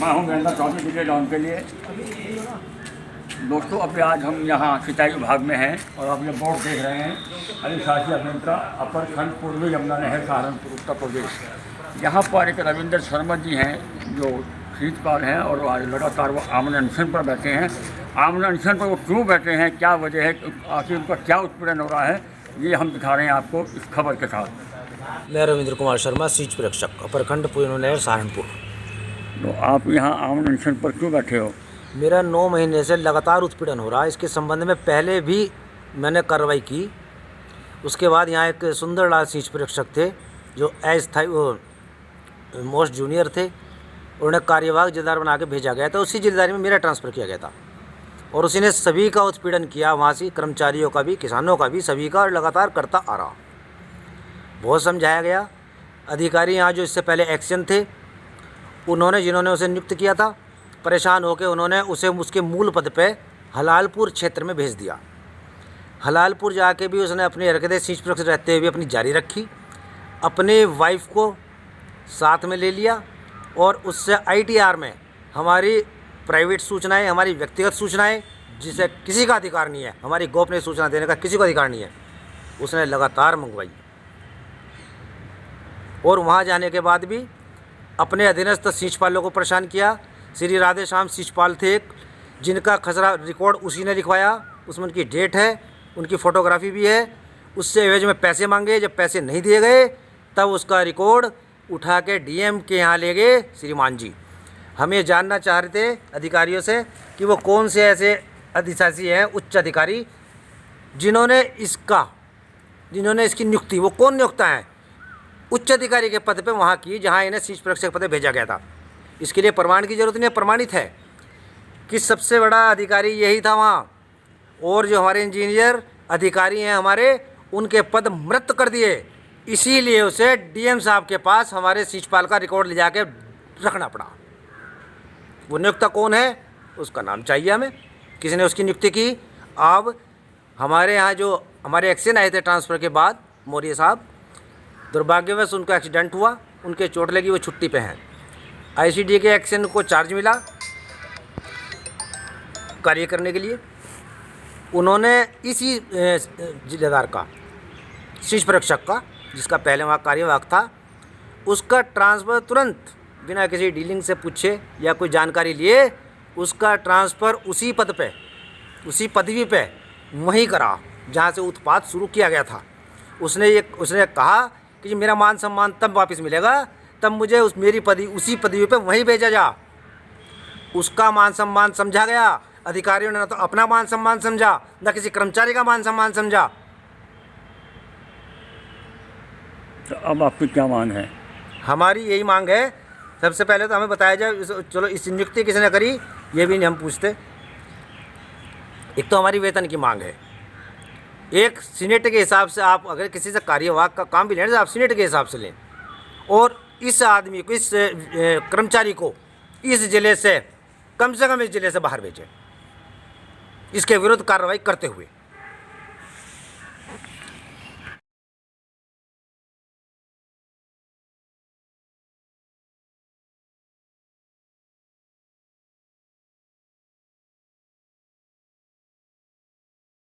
मैं हूँ महेंद्र चौधरी विजय डाउन के लिए। दोस्तों, अभी आज हम यहाँ सिंचाई विभाग में हैं और आप ये बोर्ड देख रहे हैं, अधिशासी अभियंता अपर खंड पूर्वी यमुना नहर सहारनपुर उत्तर प्रदेश। यहाँ पर एक रविंद्र शर्मा जी हैं जो शीतकाल हैं और आज लगातार वो आमरण अनशन पर बैठे हैं। आमरण अनशन पर वो क्यों बैठे हैं, क्या वजह है, आखिर उनका क्या उत्पीड़न हो रहा है, ये हम दिखा रहे हैं आपको इस खबर के साथ। मैं रविंद्र कुमार शर्मा, सीच प्रेक्षक, अपर खंड पूर्वी नहर सहारनपुर। तो आप यहाँ आमरण अनशन पर क्यों बैठे हो? मेरा 9 महीने से लगातार उत्पीड़न हो रहा है। इसके संबंध में पहले भी मैंने कार्रवाई की। उसके बाद यहाँ एक सुंदरलाल सीच प्रेक्षक थे जो अस्थायी मोस्ट जूनियर थे, उन्हें कार्यवाहक जिलेदार बना के भेजा गया था। उसी जिलेदारी में मेरा ट्रांसफ़र किया गया था और उसी ने सभी का उत्पीड़न किया, वहाँ से कर्मचारियों का भी, किसानों का भी, सभी का, और लगातार करता आ रहा। बहुत समझाया गया। अधिकारी यहाँ जो इससे पहले एक्शन थे, उन्होंने, जिन्होंने उसे नियुक्त किया था, परेशान होकर उन्होंने उसे उसके मूल पद पे हलालपुर क्षेत्र में भेज दिया। हलालपुर जाके भी उसने अपनी हरकतें सीच प्रेक्षक रहते हुए अपनी जारी रखी। अपने वाइफ को साथ में ले लिया और उससे ITR में हमारी प्राइवेट सूचनाएं, हमारी व्यक्तिगत सूचनाएं, जिसे किसी का अधिकार नहीं है, हमारी गोपनीय सूचना देने का किसी को अधिकार नहीं है, उसने लगातार मंगवाई। और वहाँ जाने के बाद भी अपने अधीनस्थ सींचपालों को परेशान किया। श्री राधे श्याम सींचपाल थे एक, जिनका खसरा रिकॉर्ड उसी ने लिखवाया, उसमें उनकी डेट है, उनकी फ़ोटोग्राफी भी है। उससे एवज में पैसे मांगे, जब पैसे नहीं दिए गए तब उसका रिकॉर्ड उठा के DM के यहाँ ले गए श्रीमान जी। हम ये जानना चाह रहे थे अधिकारियों से कि वो कौन से ऐसे अधिशासी हैं, उच्च अधिकारी, जिन्होंने इसकी नियुक्ति, वो कौन नियुक्ता हैं उच्च अधिकारी के पद पे वहाँ की, जहाँ इन्हें सीच प्रेक्षक पद भेजा गया था। इसके लिए प्रमाण की जरूरत नहीं है, प्रमाणित है कि सबसे बड़ा अधिकारी यही था वहाँ। और जो हमारे इंजीनियर अधिकारी हैं हमारे, उनके पद मृत कर दिए। इसीलिए उसे DM साहब के पास हमारे सीचपाल का रिकॉर्ड ले जाके रखना पड़ा। वो नियुक्ता कौन है, उसका नाम चाहिए हमें, किसी ने उसकी नियुक्ति की। अब हमारे यहाँ जो हमारे एक्शन आए थे ट्रांसफ़र के बाद, मौर्य साहब, दुर्भाग्यवश उनका एक्सीडेंट हुआ, उनके चोट लगी, वो छुट्टी पे हैं। ICD के एक्शन को चार्ज मिला कार्य करने के लिए। उन्होंने इसी जिलेदार का, सीच प्रेक्षक का, जिसका पहले वहाँ कार्यवाहक था, उसका ट्रांसफ़र तुरंत बिना किसी डीलिंग से पूछे या कोई जानकारी लिए, उसका ट्रांसफ़र उसी पद पे, उसी पदवी पे वहीं करा जहाँ से उत्पात शुरू किया गया था। उसने कहा कि मेरा मान सम्मान तब वापस मिलेगा तब मुझे उसी पदवी पे वहीं भेजा जा। उसका मान सम्मान समझा गया। अधिकारियों ने न तो अपना मान सम्मान समझा, न किसी कर्मचारी का मान सम्मान समझा। तो अब आपकी क्या मांग है? हमारी यही मांग है, सबसे पहले तो हमें बताया जाए, चलो इस नियुक्ति किसने करी ये भी नहीं हम पूछते। एक तो हमारी वेतन की मांग है। एक सीनेट के हिसाब से, आप अगर किसी से कार्यवाहक का काम भी लेना तो आप सीनेट के हिसाब से लें, और इस आदमी को, इस कर्मचारी को इस जिले से, कम से कम इस जिले से बाहर भेजें, इसके विरुद्ध कार्रवाई करते हुए।